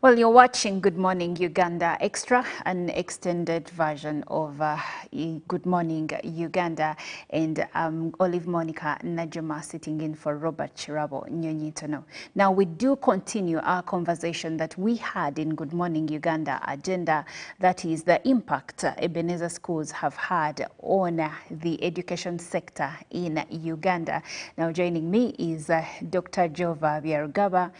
Well, you're watching Good Morning Uganda Extra, an extended version of Good Morning Uganda, and Olive Monica Najuma sitting in for Robert Chirabo Nyonyitono. Now, we do continue our conversation that we had in Good Morning Uganda agenda, that is the impact Ebenezer schools have had on the education sector in Uganda. Now, joining me is Dr. Jova Byarugaba,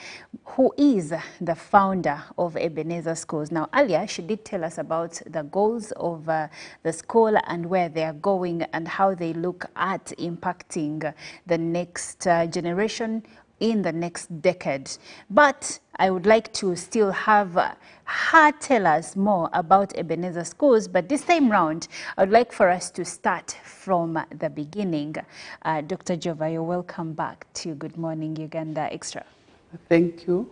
who is the founder of Ebenezer Schools. Now, earlier, she did tell us about the goals of the school and where they are going and how they look at impacting the next generation in the next decade. But I would like to still have her tell us more about Ebenezer Schools, but this time round, I would like for us to start from the beginning. Dr. Jova, you're welcome back to Good Morning Uganda Extra. Thank you.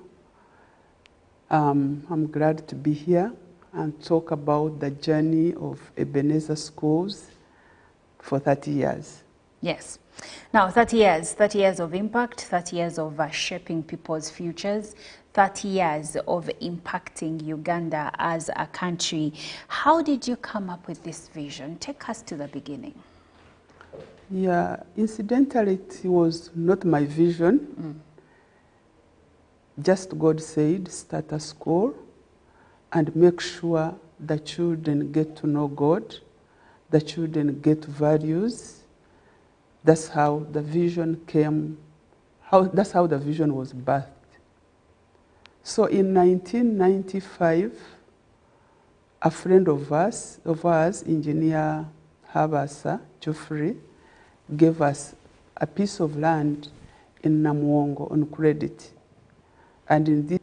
I'm glad to be here and talk about the journey of Ebenezer Schools for 30 years. Yes. Now, 30 years of impact, 30 years of shaping people's futures, 30 years of impacting Uganda as a country. How did you come up with this vision? Take us to the beginning. Yeah, incidentally, it was not my vision. Just God said, start a school and make sure the children get to know God, the children get values. That's how the vision came, that's how the vision was birthed. So in 1995, a friend of ours, Engineer Habasa Geoffrey, gave us a piece of land in Namwongo on credit. And in this,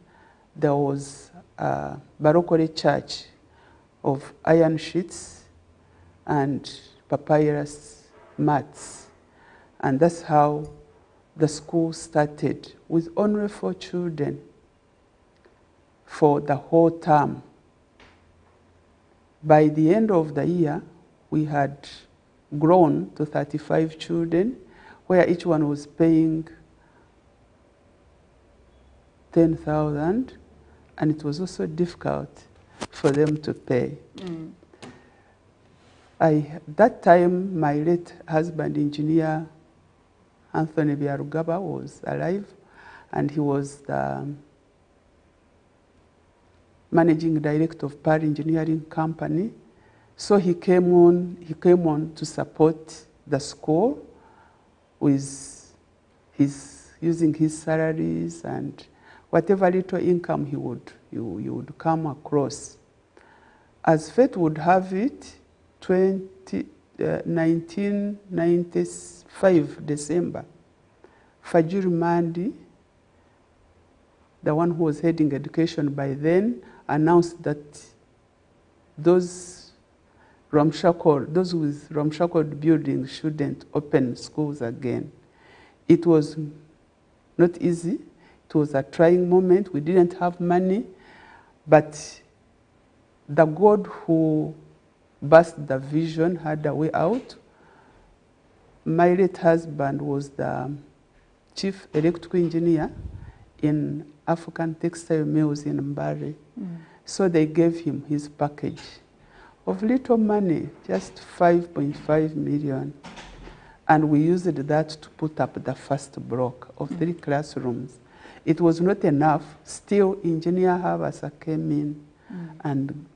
there was a Barokore church of iron sheets and papyrus mats. And that's how the school started, with only 4 children for the whole term. By the end of the year, we had grown to 35 children, where each one was paying 10,000, and it was also difficult for them to pay. That time, my late husband, Engineer Anthony Byarugaba, was alive, and he was the managing director of Par Engineering Company. So he came on to support the school with using his salaries and whatever little income he would come across. As fate would have it, 1995 December, Fajiri Mandi, the one who was heading education by then, announced that those with ramshackled buildings shouldn't open schools again. It was not easy. It was a trying moment. We didn't have money, but the God who birthed the vision had a way out. My late husband was the chief electrical engineer in African Textile Mills in Mbare. So they gave him his package of little money, just 5.5 million. And we used that to put up the first block of 3 classrooms. It was not enough. Still, Engineer Habasa came in and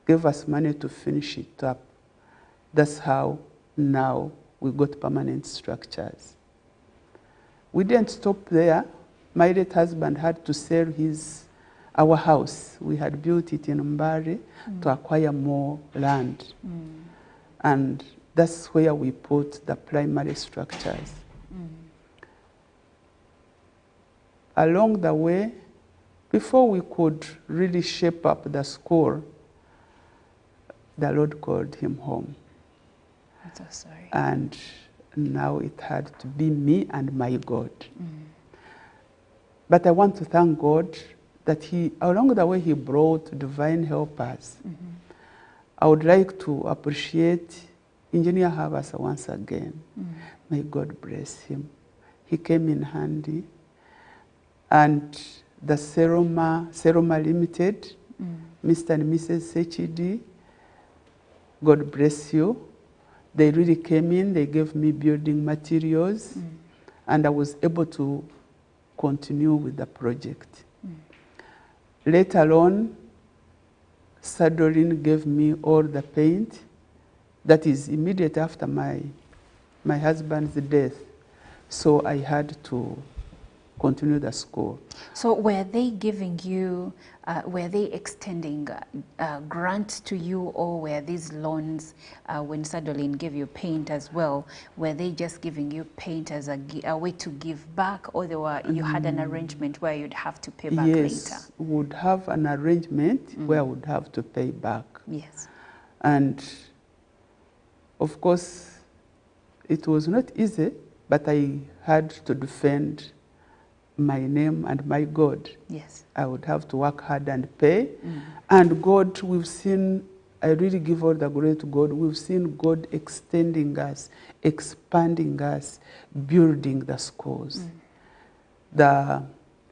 gave us money to finish it up. That's how now we got permanent structures. We didn't stop there. My late husband had to sell our house. We had built it in Mbare to acquire more land. And that's where we put the primary structures. Along the way, before we could really shape up the school, the Lord called him home. I'm so sorry. And now it had to be me and my God. But I want to thank God that along the way, he brought divine helpers. I would like to appreciate Engineer Habasa once again. May God bless him. He came in handy. And the Seroma Limited, Mr. and Mrs. Sechidi, God bless you. They really came in, they gave me building materials, and I was able to continue with the project. Later on, Sadolin gave me all the paint. That is immediate after my husband's death. So I had to continue the school. So were they giving you, were they extending grants to you, or were these loans, when Sadolin gave you paint as well, were they just giving you paint as a way to give back, or you had an arrangement where you'd have to pay back later? Yes, would have an arrangement where I would have to pay back. Yes. And of course, it was not easy, but I had to defend my name and my God. Yes. I would have to work hard and pay. And God, we've seen, I really give all the glory to God. We've seen God extending us, expanding us, building the schools. The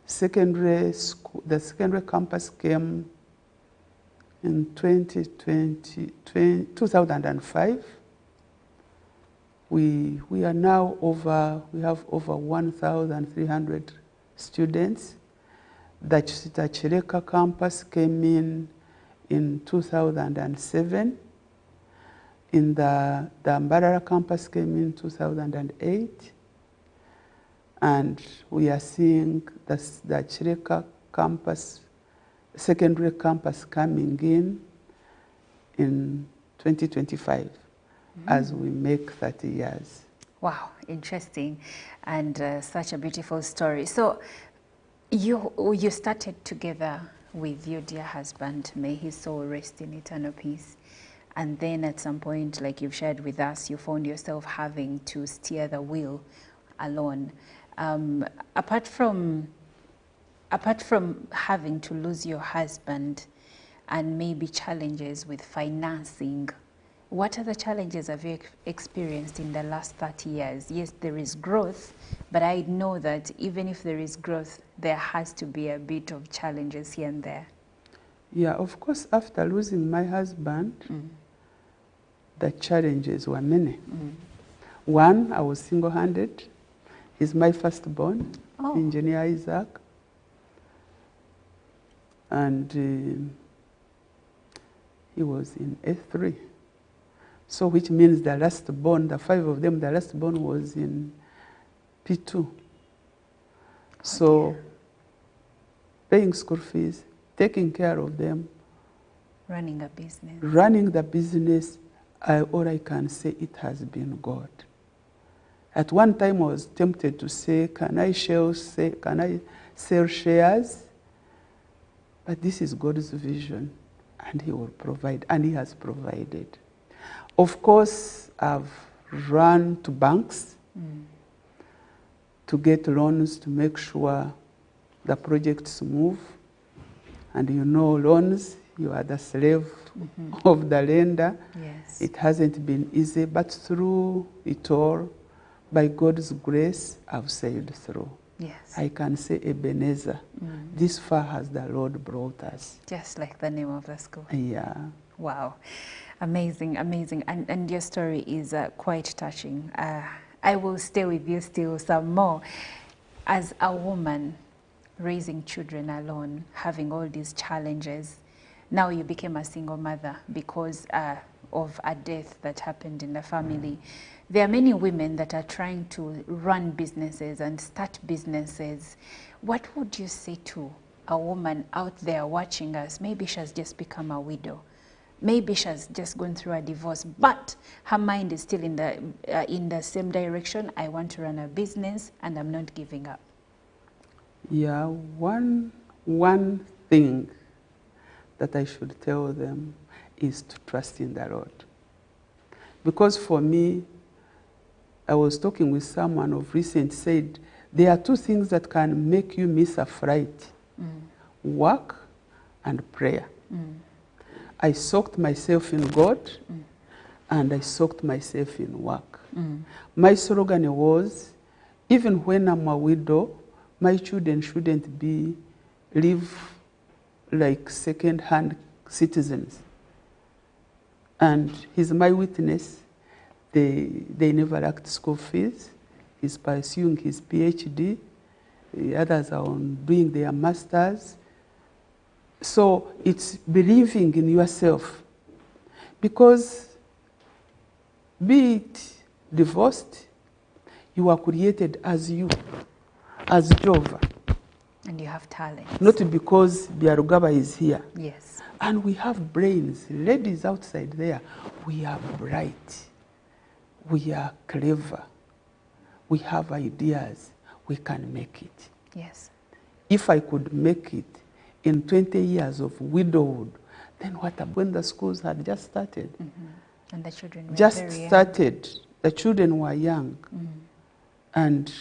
secondary campus came in 2005. We are now we have over 1,300 students. The Chireka campus came in 2007. The Mbarara campus came in 2008. And we are seeing the Chireka campus, secondary campus coming in 2025 as we make 30 years. Wow, interesting, and such a beautiful story. So you started together with your dear husband, may his soul rest in eternal peace. And then at some point, like you've shared with us, you found yourself having to steer the wheel alone. Apart from having to lose your husband and maybe challenges with financing, what other challenges have you experienced in the last 30 years? Yes, there is growth, but I know that even if there is growth, there has to be a bit of challenges here and there. Yeah, of course, after losing my husband, the challenges were many. One, I was single-handed. He's my firstborn, Engineer Isaac. And he was in F3. So which means the last born, the 5 of them, the last born was in P2. So paying school fees, taking care of them. Running a business. Running the business, all I can say, it has been God. At one time I was tempted to say, can I sell shares? But this is God's vision, and He will provide, and He has provided. Of course, I've run to banks to get loans to make sure the projects move. And you know, loans, you are the slave of the lender. Yes. It hasn't been easy, but through it all, by God's grace, I've sailed through. Yes. I can say, Ebenezer, this far has the Lord brought us. Just like the name of the school. Yeah. Wow. Amazing, amazing. And your story is quite touching. I will stay with you still some more. As a woman raising children alone, having all these challenges, now you became a single mother because of a death that happened in the family. There are many women that are trying to run businesses and start businesses. What would you say to a woman out there watching us? Maybe she has just become a widow. Maybe she's just gone through a divorce, but her mind is still in the same direction. I want to run a business and I'm not giving up. Yeah, one thing that I should tell them is to trust in the Lord. Because for me, I was talking with someone of recent, said, there are 2 things that can make you miss a flight. Work and prayer. I soaked myself in God, and I soaked myself in work. My slogan was, even when I'm a widow, my children shouldn't be live like second-hand citizens. And he's my witness. They never lacked school fees. He's pursuing his PhD. The others are on doing their masters. So it's believing in yourself. Because be it divorced, you are created as you, as Jova. And you have talent. Not because Biarugaba is here. Yes. And we have brains. Ladies outside there, we are bright. We are clever. We have ideas. We can make it. Yes. If I could make it in 20 years of widowhood, then what about when the schools had just started? Mm-hmm. And the children were Just very young. started. The children were young. Mm. And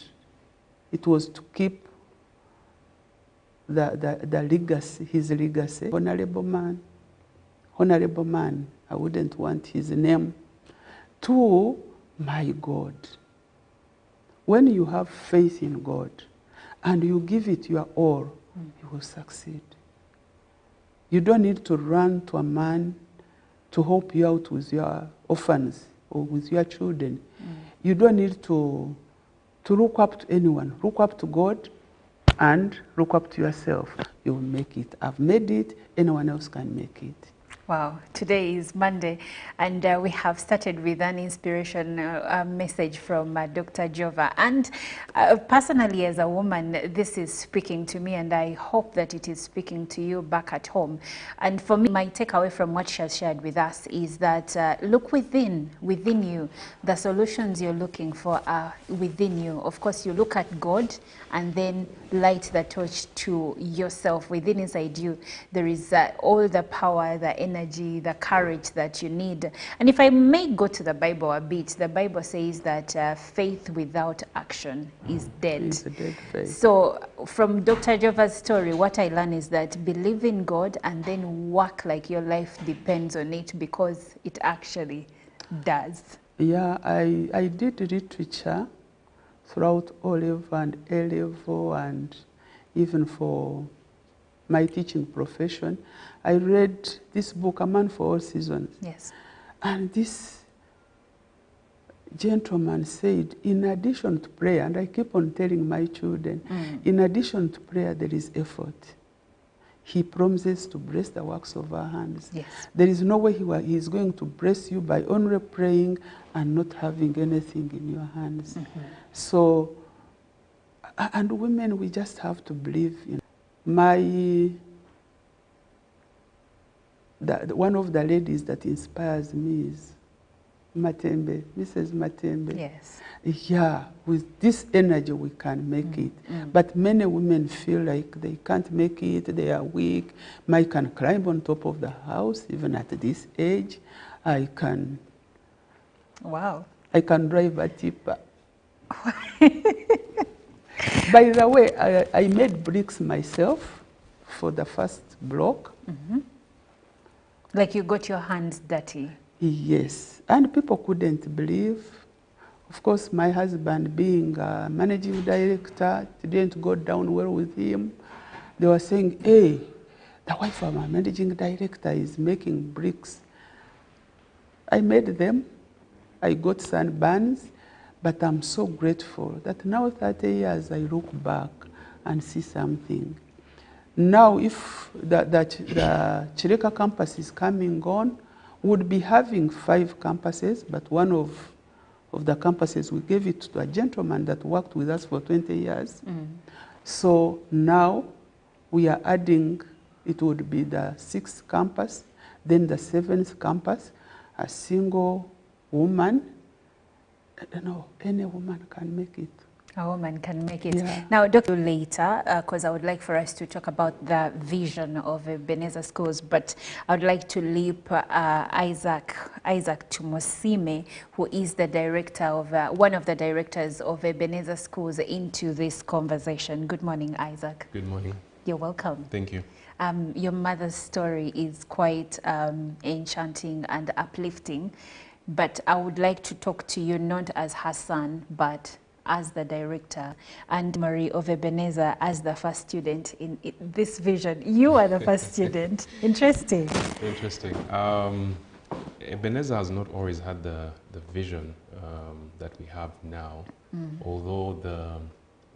it was to keep the legacy, his legacy. Honorable man, I wouldn't want his name. To my God. When you have faith in God and you give it your all, you will succeed. You don't need to run to a man to help you out with your orphans or with your children. You don't need to look up to anyone. Look up to God and look up to yourself. You will make it. I've made it. Anyone else can make it. Wow, today is Monday, and we have started with an inspiration message from Dr. Jova. And personally, as a woman, this is speaking to me, and I hope that it is speaking to you back at home. And for me, my takeaway from what she has shared with us is that look within you. The solutions you're looking for are within you. Of course, you look at God and then light the torch to yourself. Within inside you, there is all the power, the energy, the courage that you need. And if I may go to the Bible a bit, the Bible says that faith without action is dead. It's a dead faith. So from Dr. Jova's story, what I learned is that believe in God and then work like your life depends on it, because it actually does. Yeah, I did literature throughout O-level and A-level, and even for my teaching profession. I read this book, A Man for All Seasons. Yes. And this gentleman said, in addition to prayer, and I keep on telling my children, in addition to prayer, there is effort. He promises to bless the works of our hands. Yes. There is no way he is going to bless you by only praying and not having anything in your hands. So, and women, we just have to believe in. One of the ladies that inspires me is Matembe, Mrs. Matembe. Yes. Yeah, with this energy we can make it. But many women feel like they can't make it, they are weak. I can climb on top of the house, even at this age. I can drive a tipper. By the way, I made bricks myself for the first block. Like you got your hands dirty. Yes, and people couldn't believe. Of course, my husband being a managing director, it didn't go down well with him. They were saying, hey, the wife of my managing director is making bricks. I made them. I got sunburns, but I'm so grateful that now 30 years I look back and see something. Now, if the Chireka campus is coming on, we would be having 5 campuses, but one of the campuses, we gave it to a gentleman that worked with us for 20 years. So now we are adding, it would be the 6th campus, then the 7th campus, a single woman. Any woman can make it. A woman can make it. Yeah. Now, Dr. later, because I would like for us to talk about the vision of Ebenezer Schools, but I would like to leap Isaac Tumosime, who is the director of, one of the directors of Ebenezer Schools, into this conversation. Good morning, Isaac. Good morning. You're welcome. Thank you. Your mother's story is quite enchanting and uplifting, but I would like to talk to you not as her son, but as the director and Marie of Ebenezer as the first student in this vision. You are the first student. Interesting. Interesting. Ebenezer has not always had the vision that we have now, although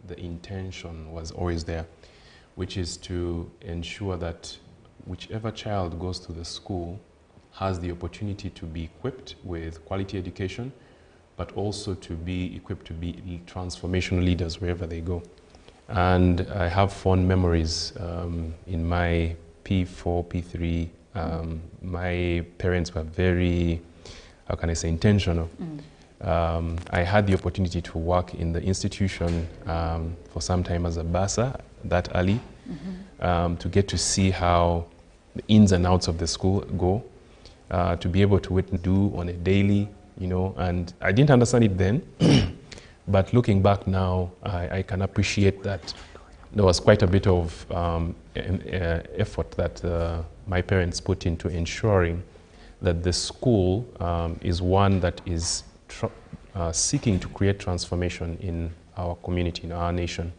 the intention was always there, which is to ensure that whichever child goes to the school has the opportunity to be equipped with quality education, but also to be equipped to be transformational leaders wherever they go. And I have fond memories in my P4, P3. My parents were very, how can I say, intentional. I had the opportunity to work in the institution for some time as a bursar that early, to get to see how the ins and outs of the school go, to be able to witness do on a daily, you know, and I didn't understand it then, but looking back now, I can appreciate that there was quite a bit of effort that my parents put into ensuring that the school is one that is seeking to create transformation in our community, in our nation.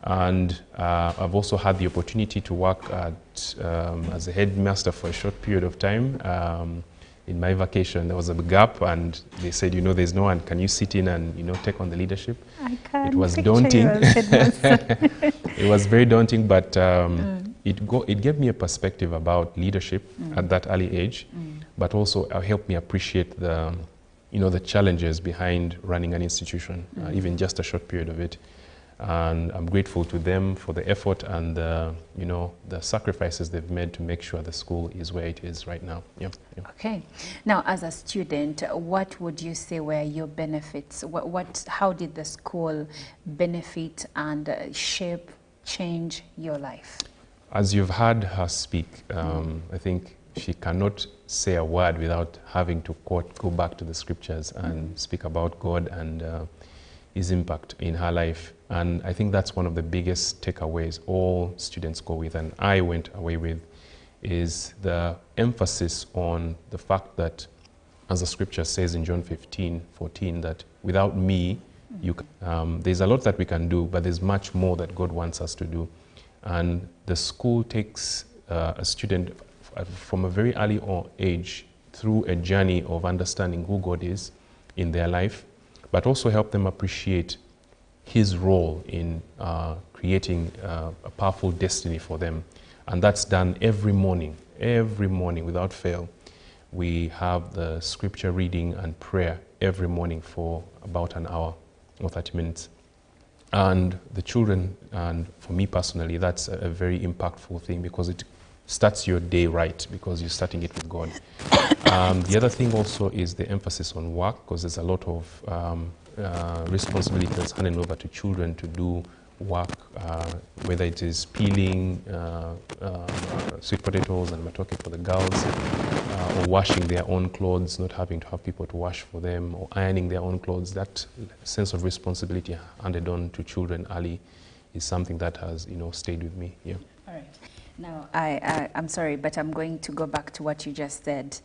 And I've also had the opportunity to work as a headmaster for a short period of time. In my vacation, there was a gap, and they said, you know, there's no one. Can you sit in and, you know, take on the leadership? I can't. It was daunting. It was very daunting, but it gave me a perspective about leadership at that early age, but also helped me appreciate the, you know, the challenges behind running an institution, even just a short period of it. And I'm grateful to them for the effort and you know, the sacrifices they've made to make sure the school is where it is right now. Yeah. Okay. Now, as a student, what would you say were your benefits? How did the school benefit and shape, change your life? As you've heard her speak, I think she cannot say a word without having to go back to the scriptures and speak about God and his impact in her life. And I think that's one of the biggest takeaways all students go with, and I went away with, is the emphasis on the fact that, as the scripture says in John 15:14, that without me, you there's a lot that we can do, but there's much more that God wants us to do. And the school takes a student from a very early age through a journey of understanding who God is in their life, but also help them appreciate his role in creating a powerful destiny for them. And that's done every morning without fail. We have the scripture reading and prayer every morning for about an hour or 30 minutes. And the children, and for me personally, that's a very impactful thing, because it starts your day right, because you're starting it with God. The other thing also is the emphasis on work, because there's a lot of responsibility that's handed over to children to do work, whether it is peeling sweet potatoes and matoke for the girls, or washing their own clothes, not having to have people to wash for them, or ironing their own clothes. That sense of responsibility handed on to children early is something that has, you know, stayed with me. Yeah. All right. Now, I'm sorry, but I'm going to go back to what you just said.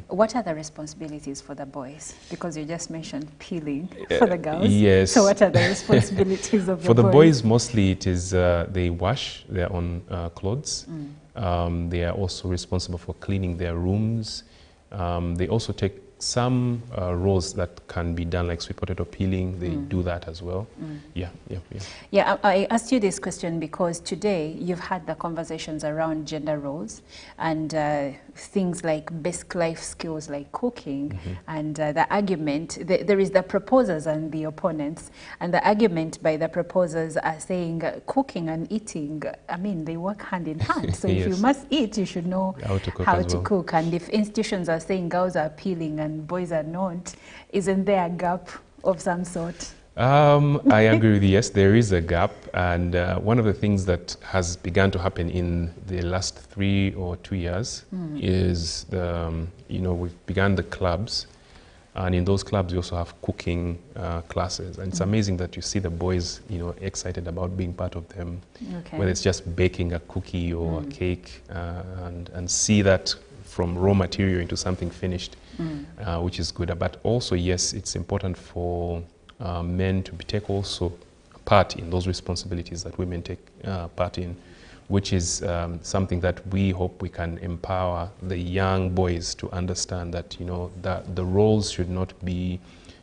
What are the responsibilities for the boys? Because you just mentioned peeling for the girls. Yes. So what are the responsibilities of the boys? For the boys, mostly it is they wash their own clothes. They are also responsible for cleaning their rooms. They also take some roles that can be done, like sweet potato peeling. They do that as well. Yeah. Yeah, I asked you this question because today you've had the conversations around gender roles and things like basic life skills like cooking, and the argument, there is the proposers and the opponents, and the argument by the proposers are saying cooking and eating, I mean, they work hand in hand. So if you must eat, you should know how to cook. And if institutions are saying girls are peeling and boys are not, isn't there a gap of some sort? I agree with you. Yes, there is a gap, and one of the things that has begun to happen in the last 3 or 2 years is we've begun the clubs, and in those clubs we also have cooking classes, and it's amazing that you see the boys, excited about being part of them, whether it's just baking a cookie or a cake, and see that from raw material into something finished, which is good. But also, yes, it's important for men to take also part in those responsibilities that women take part in, which is something that we hope we can empower the young boys to understand that, that the roles should not be,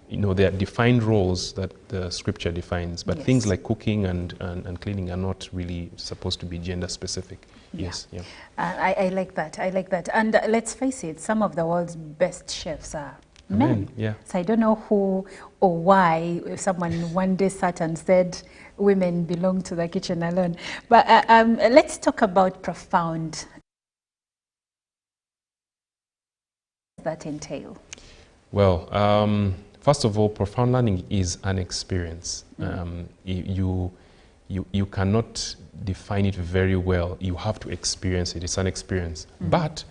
there are defined roles that the scripture defines, but yes. things like cooking and cleaning are not really supposed to be gender specific. Yeah. Yes, yeah. I like that. I like that. And let's face it, some of the world's best chefs are men. Yeah. So I don't know who or why someone one day sat and said women belong to the kitchen alone. But let's talk about profound. What does that entail? Well, first of all, profound learning is an experience. You cannot define it very well. You have to experience it. It's an experience. But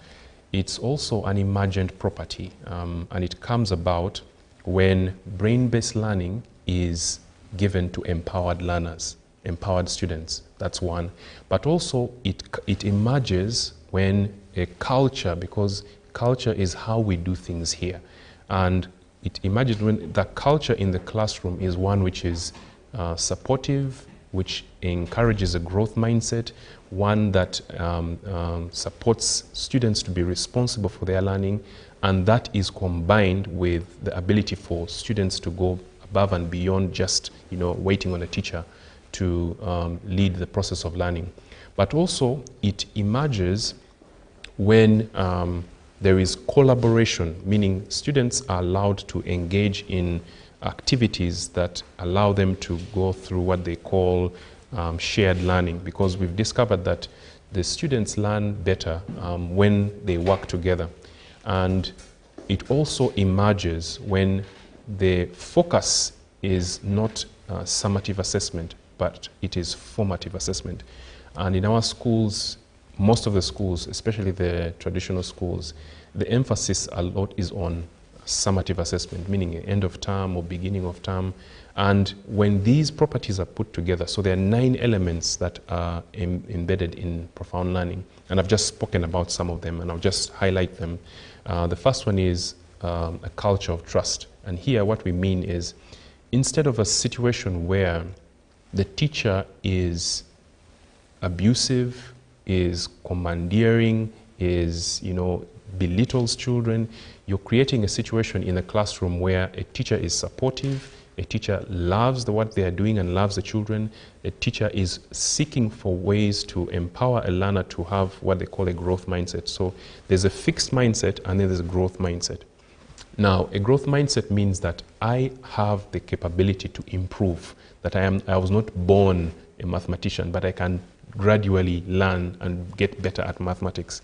it's also an imagined property, and it comes about when brain-based learning is given to empowered learners, empowered students. That's one. But also it emerges when a culture, because culture is how we do things here, and it emerges when the culture in the classroom is one which is supportive, which encourages a growth mindset, one that supports students to be responsible for their learning, and that is combined with the ability for students to go above and beyond just waiting on a teacher to lead the process of learning. But also it emerges when there is collaboration, meaning students are allowed to engage in activities that allow them to go through what they call shared learning, because we've discovered that the students learn better when they work together. And it also emerges when the focus is not summative assessment, but it is formative assessment. And in our schools, most of the schools, especially the traditional schools, the emphasis a lot is on summative assessment, meaning end of term or beginning of term. And when these properties are put together, so there are 9 elements that are embedded in profound learning, and I've just spoken about some of them, and I'll just highlight them. The first one is a culture of trust. And here what we mean is, instead of a situation where the teacher is abusive, is commandeering, is, belittles children, you're creating a situation in the classroom where a teacher is supportive, a teacher loves what they are doing and loves the children, a teacher is seeking for ways to empower a learner to have what they call a growth mindset. So there's a fixed mindset and then there's a growth mindset. Now, a growth mindset means that I have the capability to improve, that I was not born a mathematician, but I can gradually learn and get better at mathematics.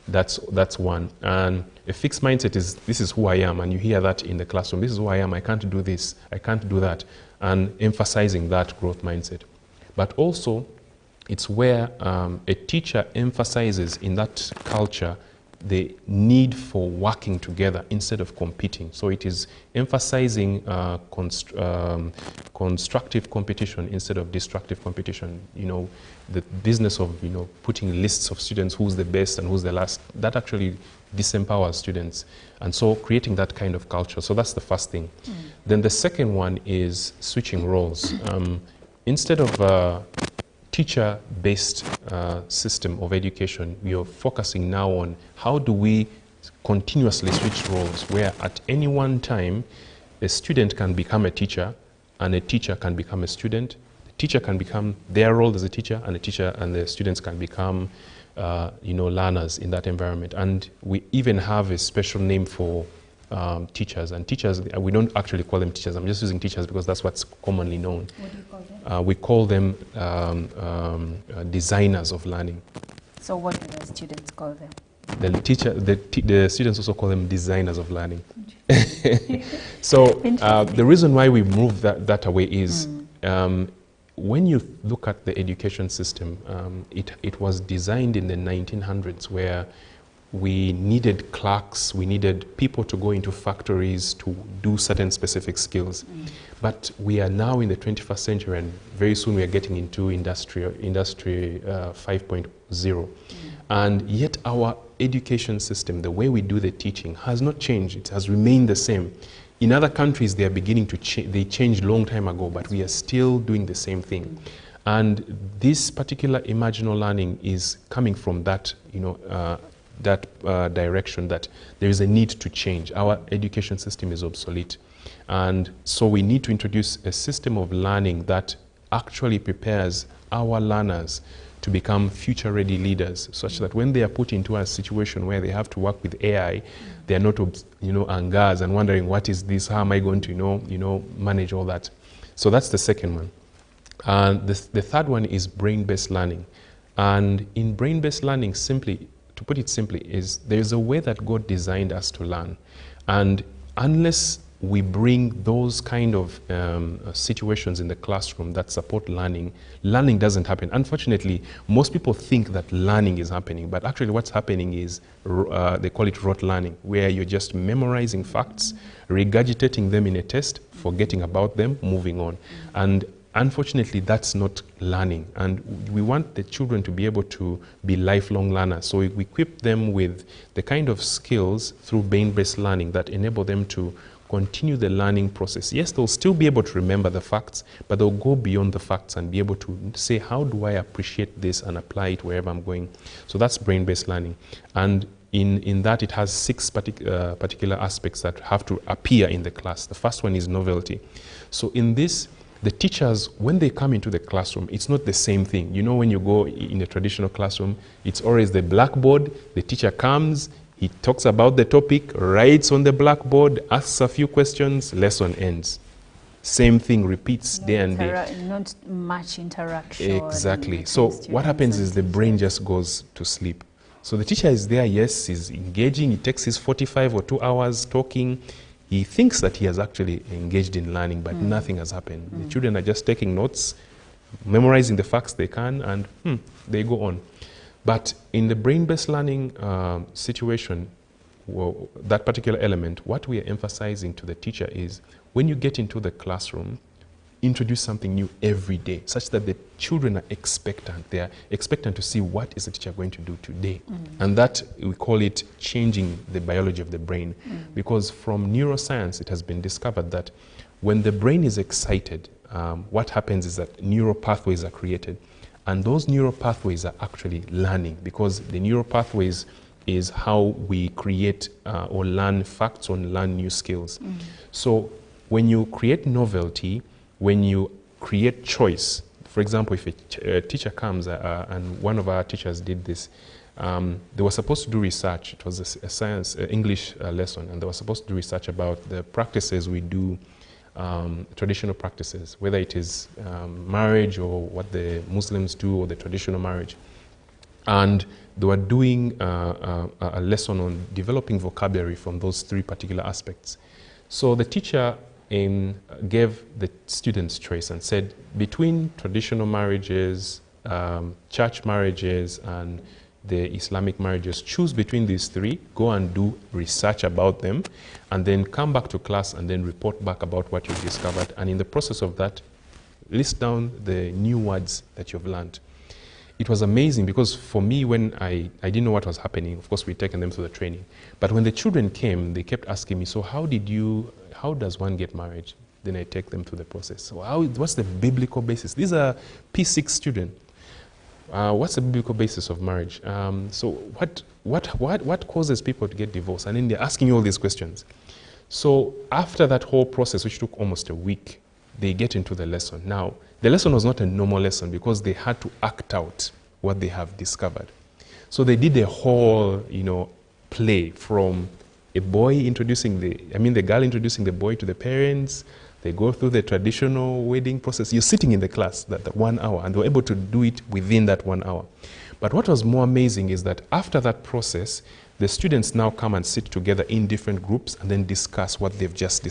That's one. And a fixed mindset is, this is who I am, and you hear that in the classroom. This is who I am, I can't do this, I can't do that, and emphasizing that growth mindset. But also, it's where a teacher emphasizes in that culture the need for working together instead of competing. So it is emphasizing constructive competition instead of destructive competition. The business of putting lists of students who's the best and who's the last, that actually disempowers students. And so creating that kind of culture. So that's the first thing. Then the second one is switching roles. Instead of teacher-based system of education, we are focusing now on how do we continuously switch roles, where at any one time a student can become a teacher and a teacher can become a student. The teacher can become their role as a teacher, and the teacher and the students can become learners in that environment. And we even have a special name for teachers. And teachers, we don't actually call them teachers. I'm just using teachers because that's what's commonly known. What do you call them? We call them designers of learning. So what do the students call them? The students also call them designers of learning. So the reason why we move that away is when you look at the education system, it was designed in the 1900s where we needed clerks, we needed people to go into factories to do certain specific skills. But we are now in the 21st century, and very soon we are getting into industry 5.0. And yet our education system, the way we do the teaching, has not changed. It has remained the same. In other countries, they are beginning to change. They changed long time ago, but we are still doing the same thing. And this particular imaginal learning is coming from that, direction, that there is a need to change. Our education system is obsolete. And so we need to introduce a system of learning that actually prepares our learners to become future-ready leaders, such that when they are put into a situation where they have to work with AI, they are not, aghast and wondering, what is this? How am I going to, manage all that? So that's the second one. And the third one is brain-based learning. And in brain-based learning, simply, to put it simply, is there's a way that God designed us to learn. And unless we bring those kind of situations in the classroom that support learning, learning doesn't happen. Unfortunately, most people think that learning is happening, but actually what's happening is, they call it rote learning, where you're just memorizing facts, regurgitating them in a test, forgetting about them, moving on. And unfortunately, that's not learning. And we want the children to be able to be lifelong learners. So we equip them with the kind of skills through brain-based learning that enable them to continue the learning process. Yes, they'll still be able to remember the facts, but they'll go beyond the facts and be able to say, how do I appreciate this and apply it wherever I'm going? So that's brain-based learning. And in that, it has 6 particular aspects that have to appear in the class. The first one is novelty. So in this, the teachers, when they come into the classroom, it's not the same thing. You know, when you go in a traditional classroom, it's always the blackboard, the teacher comes, he talks about the topic, writes on the blackboard, asks a few questions, lesson ends. Same thing repeats day and day. Not much interaction. Exactly. So what happens is the brain just goes to sleep. So the teacher is there, yes, he's engaging, he takes his 45 or 2 hours talking. He thinks that he has actually engaged in learning, but nothing has happened. The children are just taking notes, memorizing the facts they can, and they go on. But in the brain-based learning situation, well, that particular element, what we are emphasizing to the teacher is, when you get into the classroom, introduce something new every day, such that the children are expectant. They are expectant to see what is the teacher going to do today. And that, we call it changing the biology of the brain. Because from neuroscience, it has been discovered that when the brain is excited, what happens is that neural pathways are created. And those neural pathways are actually learning, because the neural pathways is how we create or learn facts or learn new skills. So when you create novelty, when you create choice, for example, if a teacher comes, and one of our teachers did this, they were supposed to do research. It was a science, English lesson, and they were supposed to do research about the practices we do, traditional practices, whether it is marriage or what the Muslims do or the traditional marriage. And they were doing a lesson on developing vocabulary from those 3 particular aspects. So the teacher gave the students choice and said, between traditional marriages, church marriages, and the Islamic marriages, choose between these 3, go and do research about them, and then come back to class and then report back about what you discovered. And in the process of that, list down the new words that you've learned. It was amazing, because for me, when I didn't know what was happening, of course we'd taken them through the training, but when the children came, they kept asking me, so how does one get married? Then I take them through the process. So what's the biblical basis? These are P6 students. What's the biblical basis of marriage? So what causes people to get divorced? And then they're asking you all these questions. So after that whole process, which took almost a week, they get into the lesson. Now, the lesson was not a normal lesson, because they had to act out what they have discovered. So they did a whole, play, from a boy introducing the girl introducing the boy to the parents. They go through the traditional wedding process. You're sitting in the class that 1 hour, and they were able to do it within that 1 hour. But what was more amazing is that after that process, the students now come and sit together in different groups and then discuss what they've just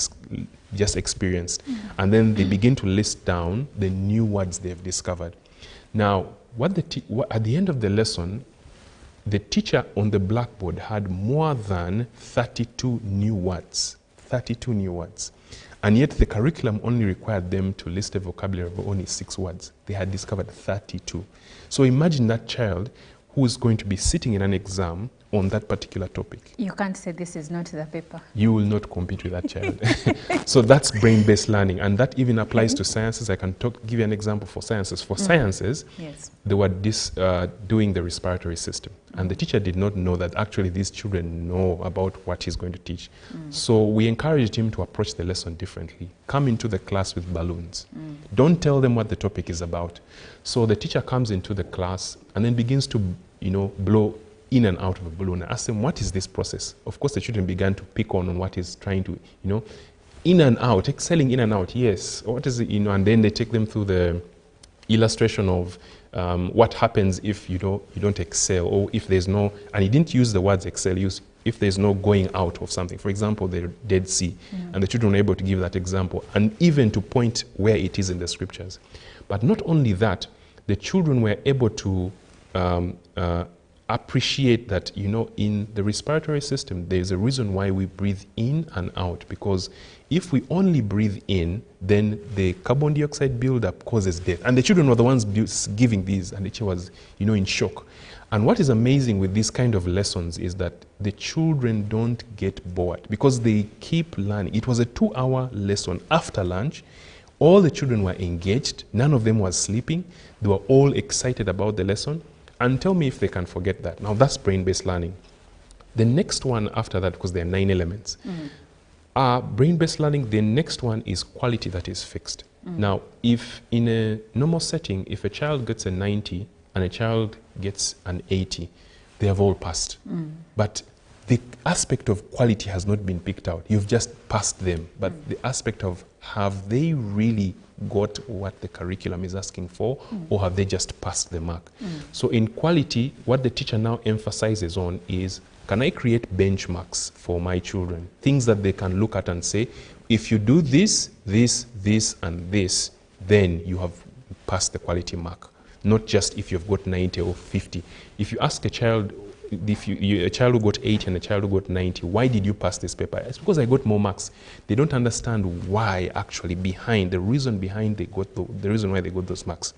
experienced. And then they begin to list down the new words they've discovered. Now, at the end of the lesson, the teacher on the blackboard had more than 32 new words. 32 new words. And yet the curriculum only required them to list a vocabulary of only 6 words. They had discovered 32. So imagine that child who is going to be sitting in an exam on that particular topic. You can't say this is not the paper. You will not compete with that child. So that's brain-based learning, and that even applies to sciences. I can give you an example for sciences. For sciences, yes, they were doing the respiratory system, and the teacher did not know that actually these children know about what he's going to teach. So we encouraged him to approach the lesson differently. Come into the class with balloons. Don't tell them what the topic is about. So the teacher comes into the class and then begins to, blow in and out of a balloon. I asked them, what is this process? Of course, the children began to pick on what he's trying to, in and out, excelling in and out, yes. What is it, and then they take them through the illustration of what happens if you don't excel, or if there's no, and he didn't use the words excel, he used if there's no going out of something. For example, the Dead Sea, and the children were able to give that example, and even to point where it is in the scriptures. But not only that, the children were able to appreciate that, in the respiratory system, there's a reason why we breathe in and out, because if we only breathe in, then the carbon dioxide buildup causes death. And the children were the ones giving these, and the teacher was, in shock. And what is amazing with these kind of lessons is that the children don't get bored because they keep learning. It was a 2-hour lesson after lunch. All the children were engaged. None of them was sleeping. They were all excited about the lesson. And tell me if they can forget that. Now, that's brain-based learning. The next one after that, because there are 9 elements, brain-based learning, the next one is quality that is fixed. Now, if in a normal setting, if a child gets a 90 and a child gets an 80, they have all passed. But the aspect of quality has not been picked out. You've just passed them. But the aspect of, have they really got what the curriculum is asking for, or have they just passed the mark? So in quality, what the teacher now emphasizes on is, can I create benchmarks for my children? Things that they can look at and say, if you do this, this, this, and this, then you have passed the quality mark. Not just if you've got 90 or 50. If you ask a child, a child who got 80 and a child who got 90, why did you pass this paper? It's because I got more marks. They don't understand why, actually, behind the reason behind the reason why they got those marks.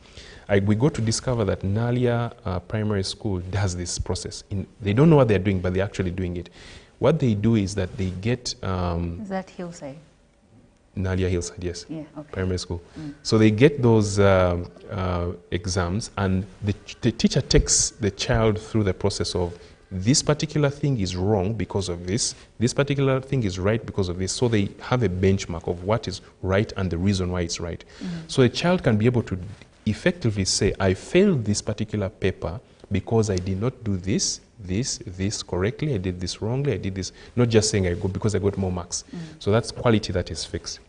We got to discover that Nalia Primary School does this process. They don't know what they're doing, but they're actually doing it. What they do is that they get... is that Hillside? Nalia Hillside, yes. Yeah, okay. Primary school. So they get those exams, and the teacher takes the child through the process of, this particular thing is wrong because of this particular thing is right because of this. So they have a benchmark of what is right and the reason why it's right. So a child can be able to effectively say, I failed this particular paper because I did not do this correctly, I did this wrongly, I did this, not just saying I got because I got more marks. So that's quality that is fixed.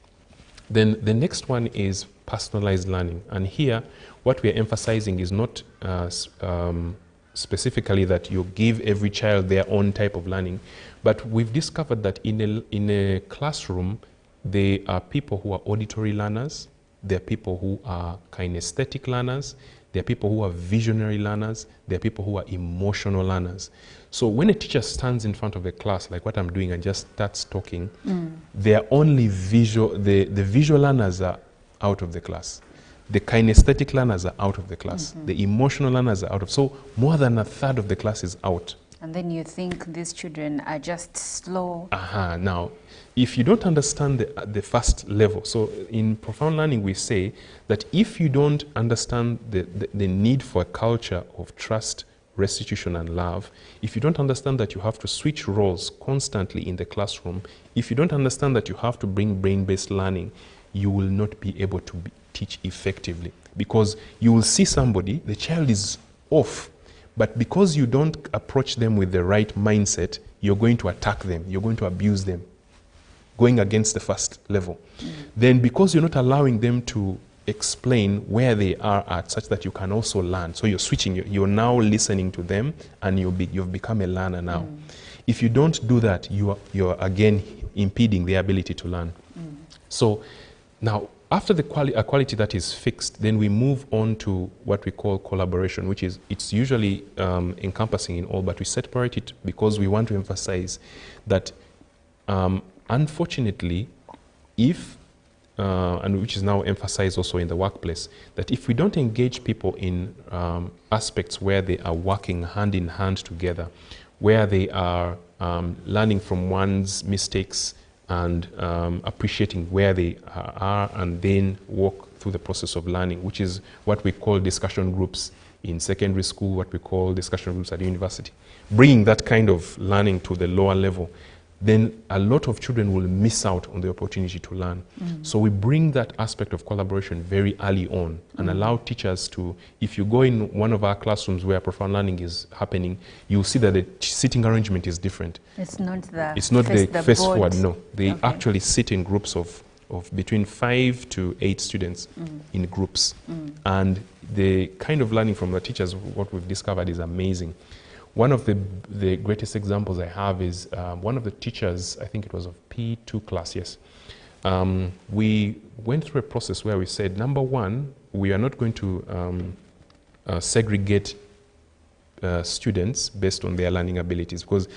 Then the next one is personalized learning. And here, what we are emphasizing is not specifically that you give every child their own type of learning, but we've discovered that in a classroom, there are people who are auditory learners, there are people who are kinesthetic learners, there are people who are visionary learners, there are people who are emotional learners. So when a teacher stands in front of a class, like what I'm doing, and just starts talking, they are only visual, the visual learners are out of the class. The kinesthetic learners are out of the class. The emotional learners are out of, so more than a third of the class is out. And then you think these children are just slow. Now, if you don't understand the first level, so in profound learning we say that if you don't understand the need for a culture of trust, restitution, and love, if you don't understand that you have to switch roles constantly in the classroom, if you don't understand that you have to bring brain-based learning, you will not be able to teach effectively. Because you will see somebody, the child is off, but because you don't approach them with the right mindset, you're going to attack them, you're going to abuse them, going against the first level. Then because you're not allowing them to explain where they are at, such that you can also learn. So you're switching, you're now listening to them, and you've become a learner now. If you don't do that, you're again impeding their ability to learn. So now, after the quality that is fixed, then we move on to what we call collaboration, which is, it's usually encompassing in all, but we separate it because we want to emphasize that unfortunately, if, and which is now emphasized also in the workplace, that if we don't engage people in aspects where they are working hand in hand together, where they are learning from one's mistakes and appreciating where they are, and then walk through the process of learning, which is what we call discussion groups in secondary school, what we call discussion groups at university. Bringing that kind of learning to the lower level, then a lot of children will miss out on the opportunity to learn. So we bring that aspect of collaboration very early on and allow teachers to, if you go in one of our classrooms where profound learning is happening, you'll see that the sitting arrangement is different. It's not the face board. forward, no. They actually sit in groups of between 5 to 8 students in groups. And the kind of learning from the teachers, what we've discovered is amazing. One of the greatest examples I have is one of the teachers, I think it was of P2 class, yes. We went through a process where we said, number one, we are not going to segregate students based on their learning abilities, because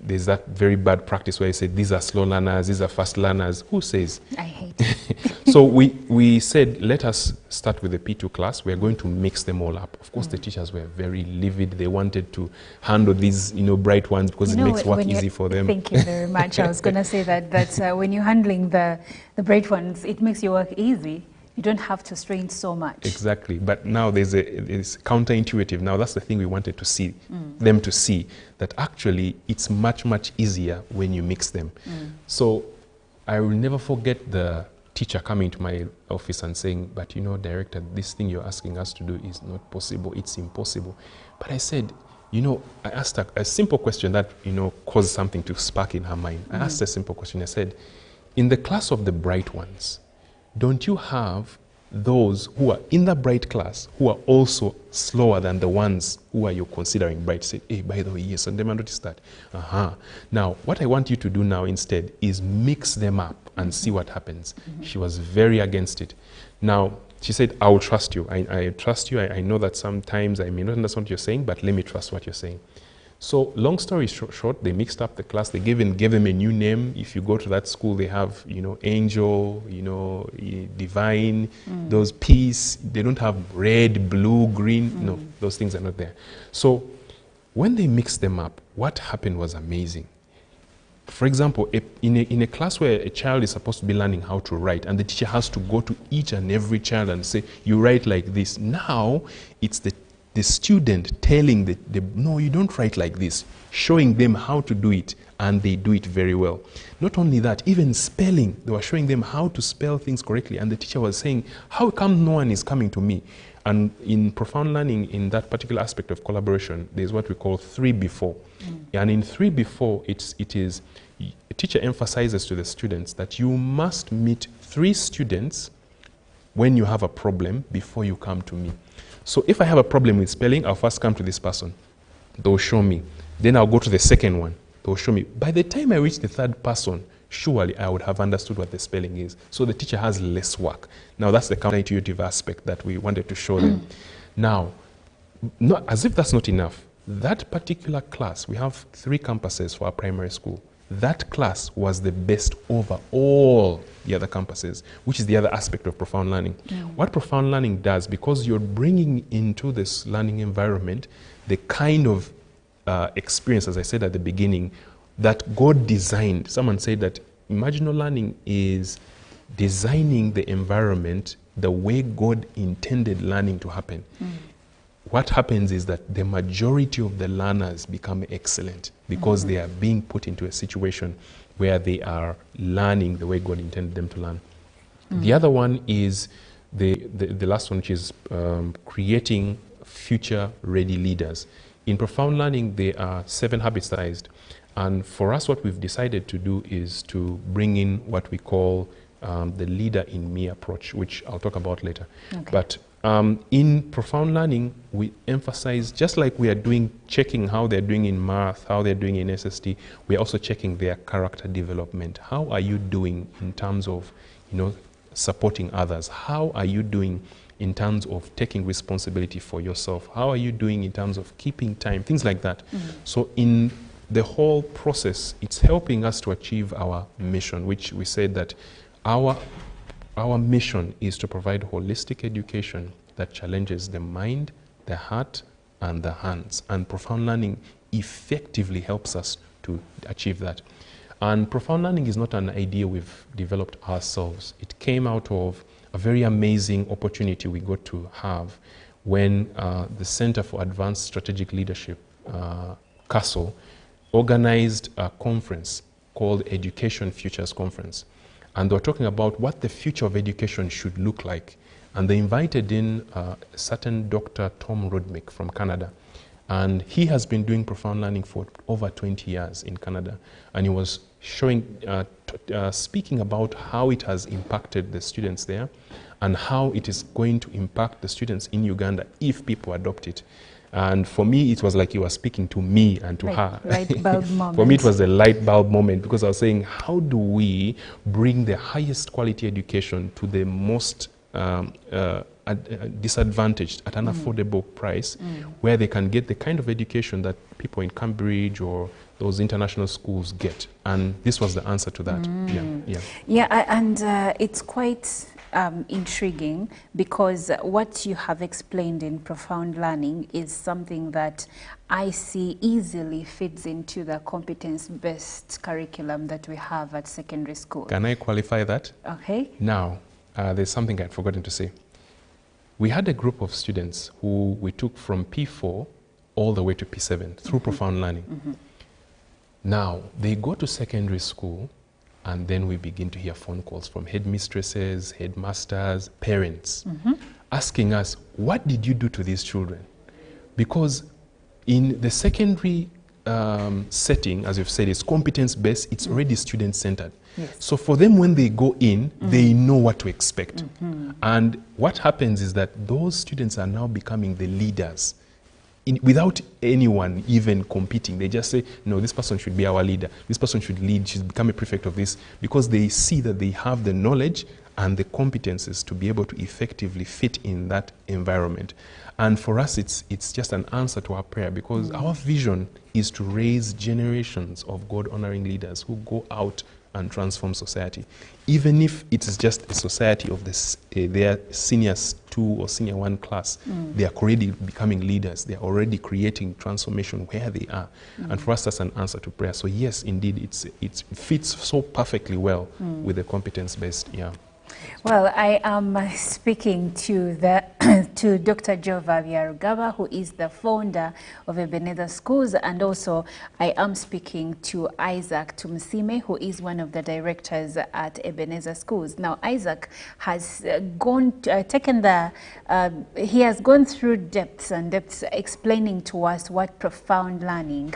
there's that very bad practice where you say, these are slow learners, these are fast learners. Who says? I hate it. So we said, let us start with the P2 class. We are going to mix them all up. Of course, the teachers were very livid. They wanted to handle these, bright ones because it makes work easy for them. Thank you very much. I was going to say that when you're handling the bright ones, it makes your work easy. You don't have to strain so much. Exactly. But now it's counterintuitive. Now that's the thing we wanted to see, them to see, that actually it's much, much easier when you mix them. So I will never forget the teacher coming to my office and saying, but director, this thing you're asking us to do is not possible. It's impossible. But I said, I asked her a simple question that, caused something to spark in her mind. I asked her a simple question. I said, in the class of the bright ones, don't you have those who are in the bright class who are also slower than the ones who are you considering bright? Say, hey, by the way, yes, and then I noticed that. Now, what I want you to do now instead is mix them up and see what happens. She was very against it. Now, she said, I will trust you. I trust you. I know that sometimes I may not understand what you're saying, but let me trust what you're saying. So long story short, they mixed up the class. They gave them a new name. If you go to that school, they have, angel, divine, those peace. They don't have red, blue, green. No, those things are not there. So when they mixed them up, what happened was amazing. For example, in a class where a child is supposed to be learning how to write, and the teacher has to go to each and every child and say, you write like this. Now, it's the student telling no, you don't write like this, showing them how to do it, and they do it very well. Not only that, even spelling, they were showing them how to spell things correctly, and the teacher was saying, how come no one is coming to me? And in profound learning, in that particular aspect of collaboration, there's what we call 3 before. And in 3 before, it is a teacher emphasizes to the students that you must meet 3 students when you have a problem before you come to me. So if I have a problem with spelling, I'll first come to this person. They'll show me. Then I'll go to the second one. They'll show me. By the time I reach the 3rd person, surely I would have understood what the spelling is. So the teacher has less work. Now that's the counterintuitive aspect that we wanted to show them. Now, as if that's not enough, that particular class, we have 3 campuses for our primary school. That class was the best over all the other campuses, which is the other aspect of profound learning. What profound learning does, because you're bringing into this learning environment the kind of experience, as I said at the beginning, that God designed. Someone said that imaginal learning is designing the environment the way God intended learning to happen. What happens is that the majority of the learners become excellent because they are being put into a situation where they are learning the way God intended them to learn. The other one is the last one, which is creating future-ready leaders. In profound learning, there are 7 habits sized. And for us, what we've decided to do is to bring in what we call the leader in me approach, which I'll talk about later. But in profound learning, we emphasize, just like we are checking how they're doing in math, how they're doing in SST, we're also checking their character development. How are you doing in terms of, supporting others? How are you doing in terms of taking responsibility for yourself? How are you doing in terms of keeping time? Things like that. So in the whole process, it's helping us to achieve our mission, which we said that our mission is to provide holistic education that challenges the mind, the heart, and the hands. And profound learning effectively helps us to achieve that. And profound learning is not an idea we've developed ourselves. It came out of a very amazing opportunity we got to have when the Center for Advanced Strategic Leadership, CASL, organized a conference called Education Futures Conference. And they were talking about what the future of education should look like. And they invited in a certain Dr. Tom Rodmick from Canada. And he has been doing profound learning for over 20 years in Canada. And he was showing, speaking about how it has impacted the students there and how it is going to impact the students in Uganda if people adopt it. And for me, it was like he was speaking to me and to her. Light bulb moment. For me, it was a light bulb moment because I was saying, how do we bring the highest quality education to the most disadvantaged at an affordable price, where they can get the kind of education that people in Cambridge or those international schools get? And this was the answer to that. And it's quite intriguing, because what you have explained in profound learning is something that I see easily fits into the competence-based curriculum that we have at secondary school. Can I qualify that? Okay. Now, there's something I'd forgotten to say. We had a group of students who we took from P4 all the way to P7 through profound learning. Now, they go to secondary school, and then we begin to hear phone calls from headmistresses, headmasters, parents, asking us, what did you do to these children? Because in the secondary setting, as you've said, it's competence-based, it's already student-centered. Yes. So for them, when they go in, they know what to expect. And what happens is that those students are now becoming the leaders without anyone even competing. They just say, no, this person should be our leader. This person should lead. She's become a prefect of this, because they see that they have the knowledge and the competences to be able to effectively fit in that environment. And for us, it's just an answer to our prayer, because our vision is to raise generations of God-honoring leaders who go out and transform society. Even if it is just a society of this, their seniors 2 or senior 1 class, they are already becoming leaders. They are already creating transformation where they are. And for us, that's an answer to prayer. So yes, indeed, it fits so perfectly well with the competence-based, Well, I am speaking to to Dr. Jova Byarugaba, who is the founder of Ebenezer Schools, and also I am speaking to Isaac Tumsime, who is one of the directors at Ebenezer Schools. Now, Isaac has he has gone through depths and depths explaining to us what profound learning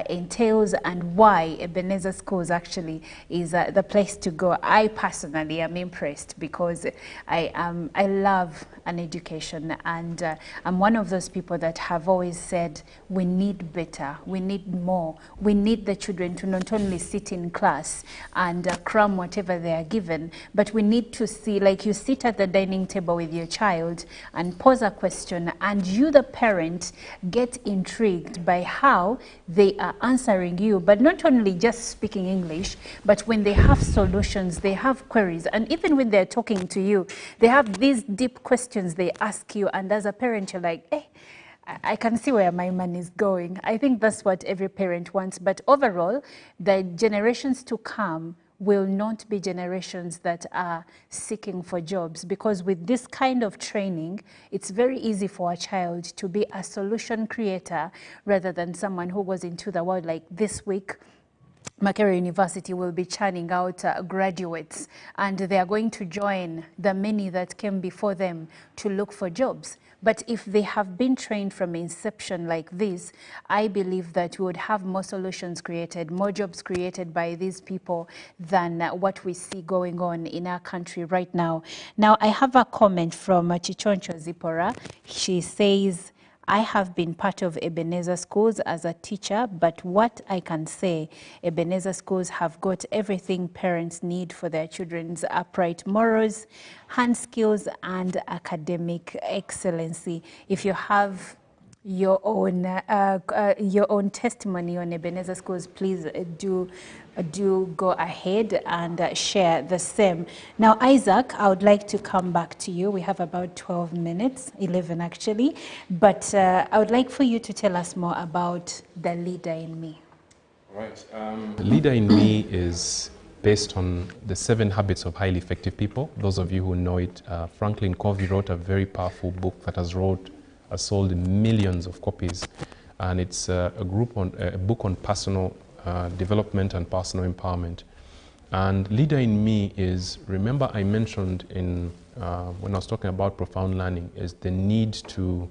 entails and why Ebenezer Schools actually is the place to go. I personally am impressed, because I love an education, and I'm one of those people that have always said we need better, we need more, we need the children to not only sit in class and cram whatever they are given, but we need to see, like you sit at the dining table with your child and pose a question, and you, the parent, get intrigued by how they are answering you, but not only just speaking English, but when they have solutions, they have queries, and even when they're talking to you, they have these deep questions they ask you, and as a parent, you're like, hey, I can see where my money is going. I think that's what every parent wants. But overall, the generations to come will not be generations that are seeking for jobs, because with this kind of training, it's very easy for a child to be a solution creator rather than someone who goes into the world. Like this week, Makerere University will be churning out graduates, and they are going to join the many that came before them to look for jobs. But if they have been trained from inception like this, I believe that we would have more solutions created, more jobs created by these people than what we see going on in our country right now. Now, I have a comment from Chichoncho Zipora. She says, I have been part of Ebenezer Schools as a teacher, but what I can say, Ebenezer Schools have got everything parents need for their children's upright morals, hand skills, and academic excellency. If you have your own testimony on Ebenezer Schools, please do go ahead and share the same. Now, Isaac, I would like to come back to you. We have about 12 minutes, 11 actually, but I would like for you to tell us more about the Leader in Me. Right. Leader in Me is based on the 7 habits of highly effective people. Those of you who know it, Franklin Covey wrote a very powerful book that has sold millions of copies, and it's a book on personal development and personal empowerment. And Leader in Me is, remember I mentioned in when I was talking about profound learning, is the need to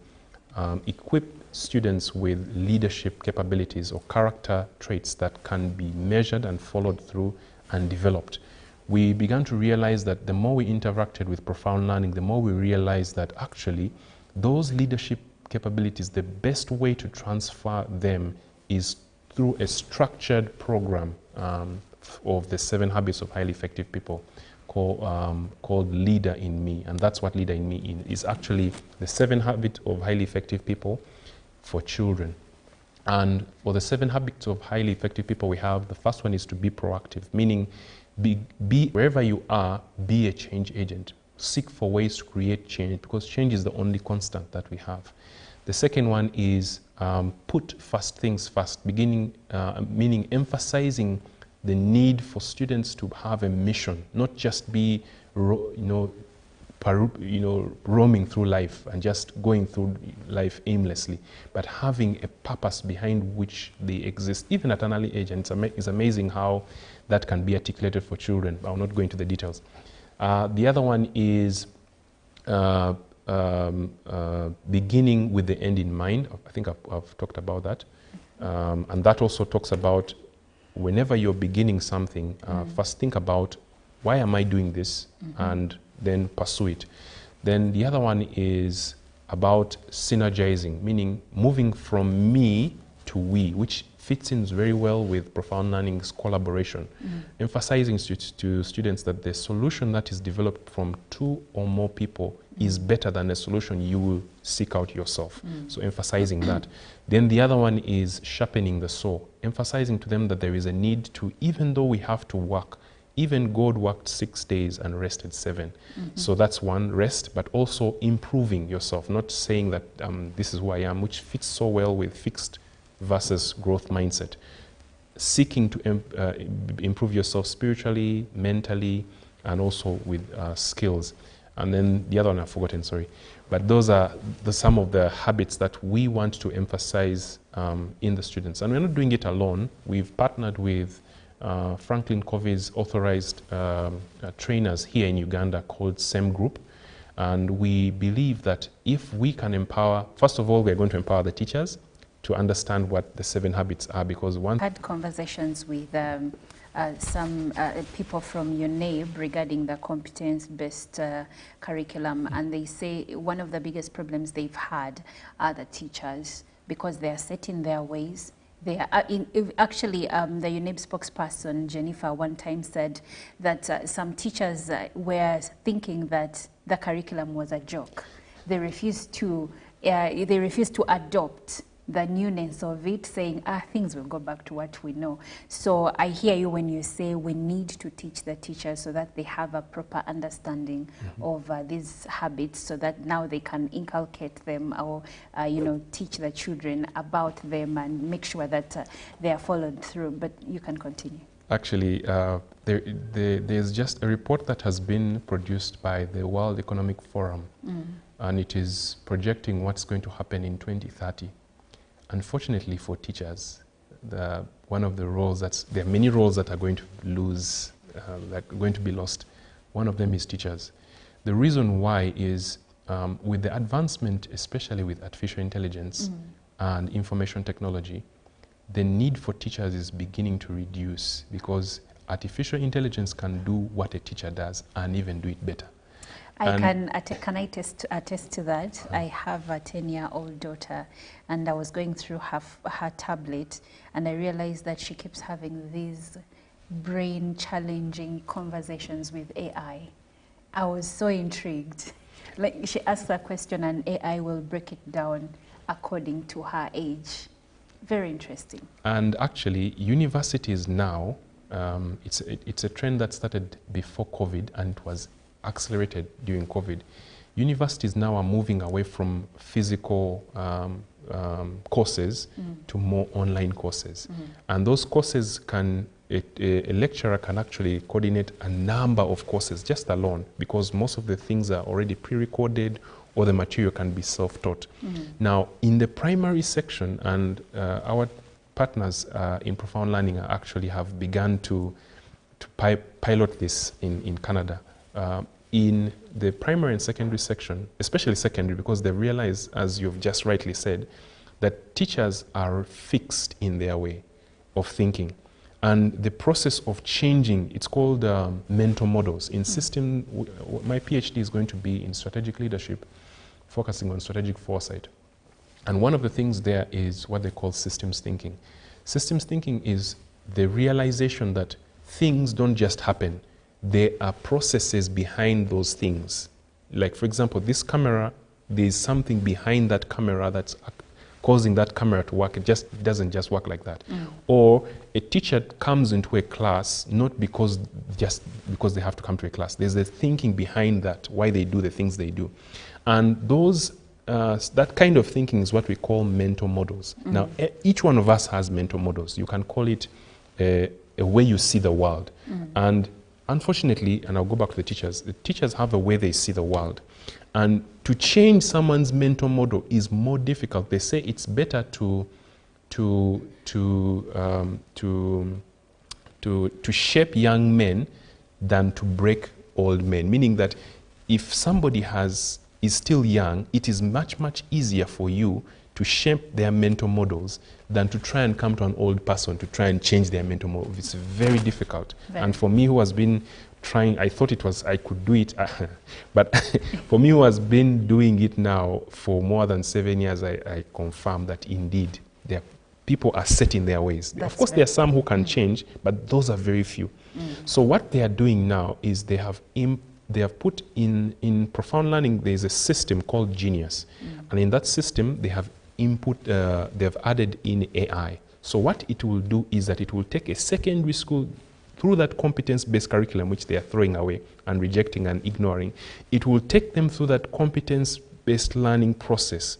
equip students with leadership capabilities or character traits that can be measured and followed through and developed. We began to realize that the more we interacted with profound learning, the more we realized that actually those leadership capabilities, the best way to transfer them is through a structured program of the 7 habits of highly effective people called Leader in Me. And that's what Leader in Me is actually the 7 habits of highly effective people for children. And for the 7 habits of highly effective people we have, the first one is to be proactive, meaning be wherever you are, be a change agent. Seek for ways to create change, because change is the only constant that we have. The second one is put first things first, meaning emphasizing the need for students to have a mission, not just be roaming through life and just going through life aimlessly, but having a purpose behind which they exist, even at an early age. And it's amazing how that can be articulated for children. I'll not go into the details. The other one is beginning with the end in mind. I think I've talked about that. And that also talks about whenever you're beginning something, first think about, why am I doing this? And then pursue it. Then the other one is about synergizing, meaning moving from me to we, which fits in very well with profound learning's collaboration, emphasizing to students that the solution that is developed from 2 or more people is better than a solution you will seek out yourself. So emphasizing that. Then the other one is sharpening the saw, emphasizing to them that there is a need to, even though we have to work, even God worked 6 days and rested 7. So that's one, rest, but also improving yourself, not saying that this is who I am, which fits so well with fixed versus growth mindset. Seeking to improve yourself spiritually, mentally, and also with skills. And then the other one I've forgotten, sorry. But those are some of the habits that we want to emphasize in the students. And we're not doing it alone. We've partnered with Franklin Covey's authorized trainers here in Uganda called SEM Group. And we believe that if we can empower, first of all, we're going to empower the teachers to understand what the 7 habits are, because one... I had conversations with some people from UNAIB regarding the competence-based curriculum, and they say one of the biggest problems they've had are the teachers, because they are set in their ways. They are actually, the UNAIB spokesperson, Jennifer, one time said that some teachers were thinking that the curriculum was a joke. They refused to adopt the newness of it, saying, things will go back to what we know. So I hear you when you say we need to teach the teachers so that they have a proper understanding of these habits, so that now they can inculcate them or, teach the children about them and make sure that they are followed through. But you can continue. Actually, there's just a report that has been produced by the World Economic Forum, and it is projecting what's going to happen in 2030. Unfortunately for teachers, one of the roles there are many roles that are going to going to be lost. One of them is teachers. The reason why is with the advancement, especially with artificial intelligence and information technology, the need for teachers is beginning to reduce, because artificial intelligence can do what a teacher does and even do it better. Can I attest to that? I have a 10-year-old daughter, and I was going through her tablet, and I realized that she keeps having these brain-challenging conversations with AI. I was so intrigued. Like, she asks a question, and AI will break it down according to her age. Very interesting. And actually, universities now, it's a trend that started before COVID and it was accelerated during COVID. Universities now are moving away from physical courses to more online courses. And those courses can, a lecturer can actually coordinate a number of courses just alone, because most of the things are already pre-recorded or the material can be self-taught. Now, in the primary section, and our partners in Profound Learning actually have begun to pilot this in Canada. In the primary and secondary section, especially secondary, because they realize, as you've just rightly said, that teachers are fixed in their way of thinking. And the process of changing, it's called mental models. In system, my PhD is going to be in strategic leadership, focusing on strategic foresight. And one of the things there is what they call systems thinking. Systems thinking is the realization that things don't just happen. There are processes behind those things. Like, for example, this camera, there's something behind that camera that's causing that camera to work. It just doesn't just work like that. Or a teacher comes into a class not because they have to come to a class. There's a thinking behind that, why they do the things they do. And those that kind of thinking is what we call mental models. Now, each one of us has mental models. You can call it a way you see the world. And unfortunately, and I'll go back to the teachers have a way they see the world. And to change someone's mental model is more difficult. They say it's better to shape young men than to break old men. Meaning that if somebody is still young, it is much, much easier for you to shape their mental models than to try and come to an old person to try and change their mental model. It's very difficult. And for me, who has been trying, I thought I could do it, but for me, who has been doing it now for more than 7 years, I confirm that indeed people are set in their ways. Of course, there are some who can change, but those are very few. So what they are doing now is they have put in Profound Learning, there's a system called Genius. And in that system, they have they've added in AI. So what it will do is that it will take a secondary school through that competence-based curriculum, which they are throwing away and rejecting and ignoring. It will take them through that competence-based learning process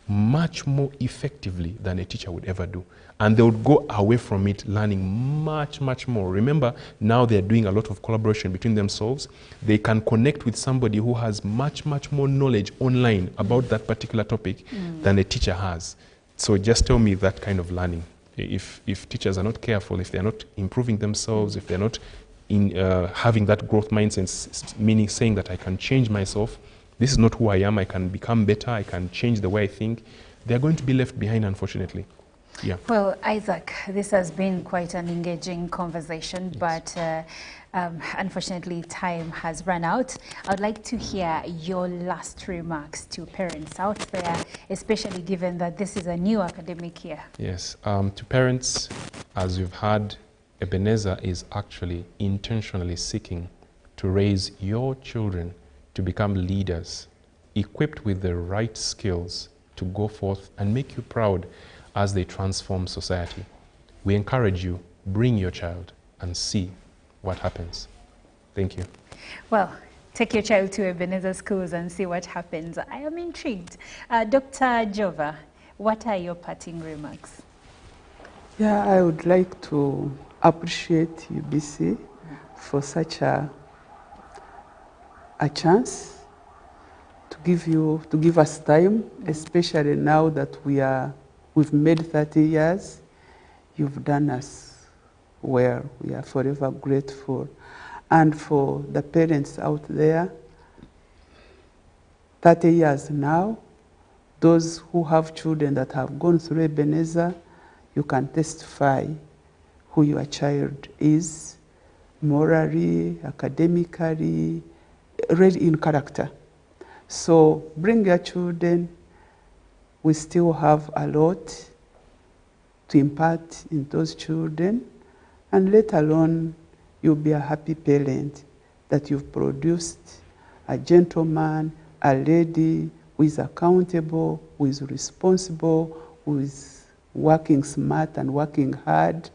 much more effectively than a teacher would ever do. And they would go away from it learning much, much more. Remember, now they're doing a lot of collaboration between themselves. They can connect with somebody who has much, much more knowledge online about that particular topic than a teacher has. So just tell me that kind of learning. If teachers are not careful, if they're not improving themselves, if they're not having that growth mindset, meaning saying that I can change myself, this is not who I am, I can become better, I can change the way I think, they're going to be left behind, unfortunately. Yeah. Well, Isaac, this has been quite an engaging conversation, but unfortunately time has run out. I would like to hear your last remarks to parents out there, especially given that this is a new academic year. Yes, to parents, as you've heard, Ebenezer is actually intentionally seeking to raise your children to become leaders, equipped with the right skills to go forth and make you proud as they transform society. We encourage you, bring your child and see what happens. Thank you. Well, take your child to Ebenezer schools and see what happens. I am intrigued. Dr. Jova, what are your parting remarks? Yeah, I would like to appreciate UBC for such a chance to give us time, especially now that we've made 30 years. You've done us well. We are forever grateful. And for the parents out there, 30 years now, those who have children that have gone through Ebenezer, you can testify who your child is, morally, academically, really in character. So bring your children. We still have a lot to impart in those children, and let alone you'll be a happy parent that you've produced a gentleman, a lady who is accountable, who is responsible, who is working smart and working hard,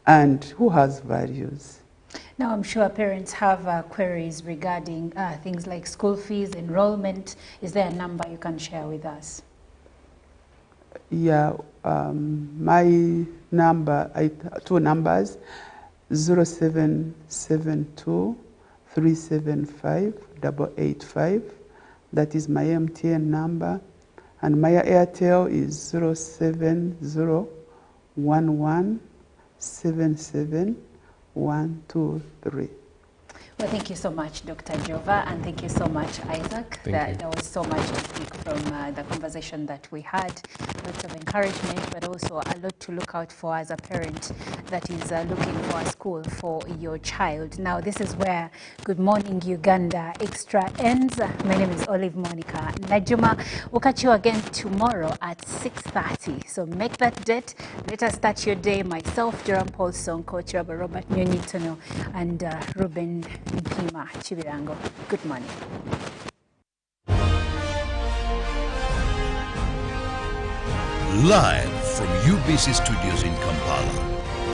and who has values. Now, I'm sure parents have queries regarding things like school fees, enrollment. Is there a number you can share with us? Yeah, my number, two numbers, 0772 375 885. That is my MTN number. And my Airtel is 07011 77 123. Well, thank you so much, Dr. Jova, and thank you so much, Isaac. There was so much to speak from the conversation that we had. Lots of encouragement, but also a lot to look out for as a parent that is looking for a school for your child. Now, this is where Good Morning Uganda Extra ends. My name is Olive Monica Najuma. We'll catch you again tomorrow at 6:30. So make that date. Let us start your day. Myself, Jerome Paul Sonko, Chiraba Robert Nyonyitono, and Ruben Mpima Chibirango. Good morning. Live from UBC Studios in Kampala.